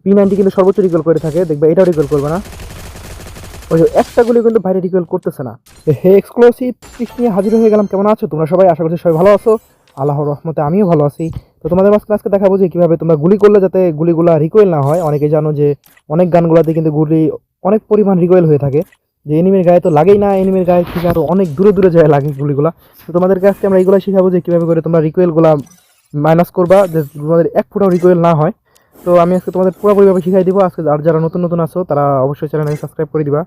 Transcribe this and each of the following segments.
P90 কিন্তু সর্বোচ্চ recall করে থাকে, দেখবে এটাও রিকল করবে না। ওই যে একটা গুলি কিন্তু বাইরে রিকল করতেছে না। হে এক্সক্লুসিভ ট্রিক্স নিয়ে হাজির হয়ে গেলাম। কেমন আছো তোমরা সবাই? আশা করছি সবাই ভালো আছো। আল্লাহর রহমতে আমিও ভালো আছি। তো তোমাদের মাঝখানে আজকে দেখাবো যে কীভাবে তোমরা গুলি করলে যাতে গুলিগুলা রিকোয়েল না হয়। অনেকেই জানো যে অনেক গানগুলোতে কিন্তু গুলি অনেক পরিমাণ রিকোয়েল হয়ে থাকে, যে এনিমির গায়ে তো লাগেই না, এনিমির গায়ে থেকে আরও অনেক দূরে দূরে যায় লাগে গুলিগুলা। তো তোমাদেরকে আজকে আমরা এইগুলো শিখাবো যে কীভাবে করে তোমরা রিকোয়েলগুলা মাইনাস করবা, যে তোমাদের এক ফুটাও রিকোয়েল না হয়। তো আমি আজকে তোমাদের পুরোপুরিভাবে শিখাই দিব। আজকে আর যারা নতুন নতুন আছো তারা অবশ্যই চ্যানেলটাকে সাবস্ক্রাইব করে দিবা,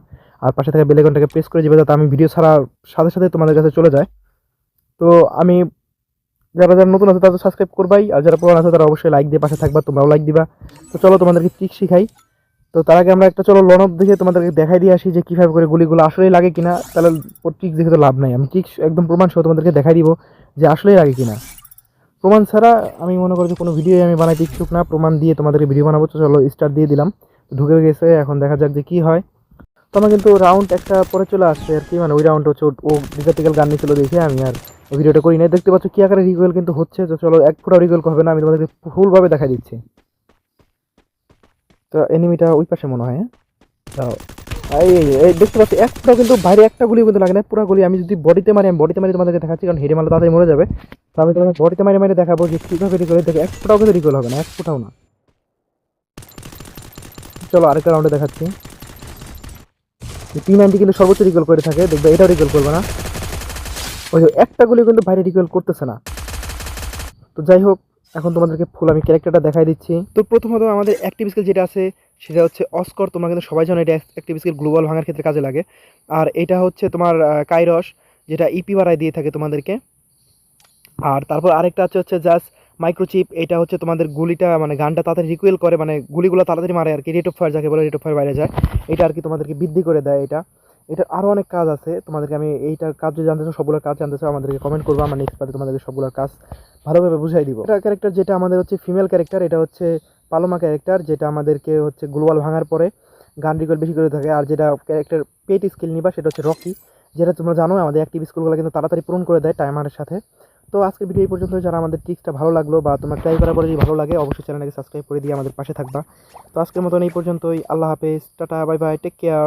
আর পাশে থাকা বেল আইকনটাকে প্রেস করে দিবা যাতে আমি ভিডিও ছাড়ার সাথে সাথে তোমাদের কাছে চলে যায়। তো আমি যারা যারা নতুন আছে তারা সাবস্ক্রাইব করবাই, আর যারা পুরান আছে তারা অবশ্যই লাইক দিয়ে পাশে থাকবা, তোমরাও লাইক দিবা। তো চলো তোমাদেরকে ট্রিক শিখাই। তো তার আগে আমরা একটা চলো লনব দেখে তোমাদেরকে দেখাই দিয়ে আসি যে কীভাবে করে গুলিগুলো আসলেই লাগে কিনা। তাহলে ট্রিক দেখে তো লাভ নাই, আমি ট্রিক একদম প্রমাণ সহ তোমাদেরকে দেখাই দিব যে আসলেই লাগে কিনা। প্রমাণ ছাড়া আমি মনে করি যে কোনো ভিডিও আমি বানাইতে ইচ্ছুক না, প্রমাণ দিয়ে তোমাদেরকে ভিডিও বানাবো। তো চলো স্টার্ট দিয়ে দিলাম, ঢুকে গেছে, এখন দেখা যাক যে কী হয়। তো আমার কিন্তু রাউন্ড একটা পরে চলে আসছে আর কি, মানে ওই রাউন্ড হচ্ছে ও ডিজার্টিক্যাল গান নিয়েছিল দেখে আমি আর ওই ভিডিওটা করি নাই। দেখতে পাচ্ছ কী আকারে রিকোয়েল কিন্তু হচ্ছে। তো চলো এক ফুটা রিকোয়েল হবে না, আমি তোমাদেরকে ফুলভাবে দেখা দিচ্ছি। তো এনিমিটা ওই পাশে মনে হয়, হ্যাঁ দাও। এই দেখতে পাচ্ছি এক ফুটাও কিন্তু বাইরে একটা গুলি কিন্তু লাগে না, পুরো গুলি আমি যদি বডিতে মারি, আমি বডিতে মারি তোমাদেরকে দেখাচ্ছি, কারণ হেডে মারলে তাড়াতাড়ি মরে যাবে। তো আমি তোমাদের বডিতে মারি মারি দেখাবো যে কীভাবে রিকোয়েল দেখে এক ফুটাও কিন্তু রিকোয়েল হবে না, এক ফুটাও না। চলো আরেকটা রাউন্ডে দেখাচ্ছি। P90 কিন্তু সর্বোচ্চ রিকল করে থাকে, দেখবে এটাও রিকল করবে না। ওই যে একটা গুলি কিন্তু বাইরে রিকল করতেছে না। তো যাই হোক, এখন তোমাদেরকে ফুল আমি ক্যারেক্টারটা দেখাই দিচ্ছি। তো প্রথমত আমাদের অ্যাক্টিভ স্কিল যেটা আছে সেটা হচ্ছে অস্কর। তোমরা কিন্তু সবাই জানো এটা অ্যাক্টিভ স্কিল গ্লোবাল ভাঙার ক্ষেত্রে কাজে লাগে। আর এটা হচ্ছে তোমার কাইরস, যেটা ইপি বাড়ায় দিয়ে থাকে তোমাদেরকে। আর তারপর আরেকটা হচ্ছে জাস্ট মাইক্রোচিপ, এটা হচ্ছে তোমাদের গুলিটা মানে গানটা তাড়াতাড়ি রিকুয়েল করে, মানে গুলিগুলো তাড়াতাড়ি মারে আর কি, রেট অফ ফায়ার যাকে বলে রেট অফ ফায়ার বাইরে যায়, এটা আর কি তোমাদেরকে বৃদ্ধি করে দেয়। এটার আরও অনেক কাজ আছে, তোমাদেরকে আমি এইটার কাজ যদি জানতে চাও, সবগুলোর কাজ জানতে চাও আমাদেরকে কমেন্ট করবো, আমরা নেক্সট পার্টে তোমাদেরকে সবগুলোর কাজ ভালোভাবে বুঝাই দিব। এটা ক্যারেক্টার যেটা আমাদের হচ্ছে ফিমেল ক্যারেক্টার, এটা হচ্ছে পালোমা ক্যারেক্টার, যেটা আমাদেরকে হচ্ছে গ্লোবাল ভাঙার পরে গান রিকোয়েল বেশি করে থাকে। আর যেটা ক্যারেক্টার পেট স্কিল নিবা সেটা হচ্ছে রকি, যেটা তোমরা জানো আমাদের অ্যাক্টিভ স্কিলগুলো কিন্তু তাড়াতাড়ি পূরণ করে দেয় টাইমারের সাথে। তো আজকের ভিডিও এই পর্যন্ত। যারা আমাদের ট্রিক্সটা ভালো লাগলো বা তোমার ট্রাই করার পরে যদি ভালো লাগে, অবশ্যই চ্যানেলটাকে সাবস্ক্রাইব করে দিয়ে আমাদের পাশে থাকবা। তো আজকের মতন এই পর্যন্তই। আল্লাহ হাফেজ, tata, bye bye, take care.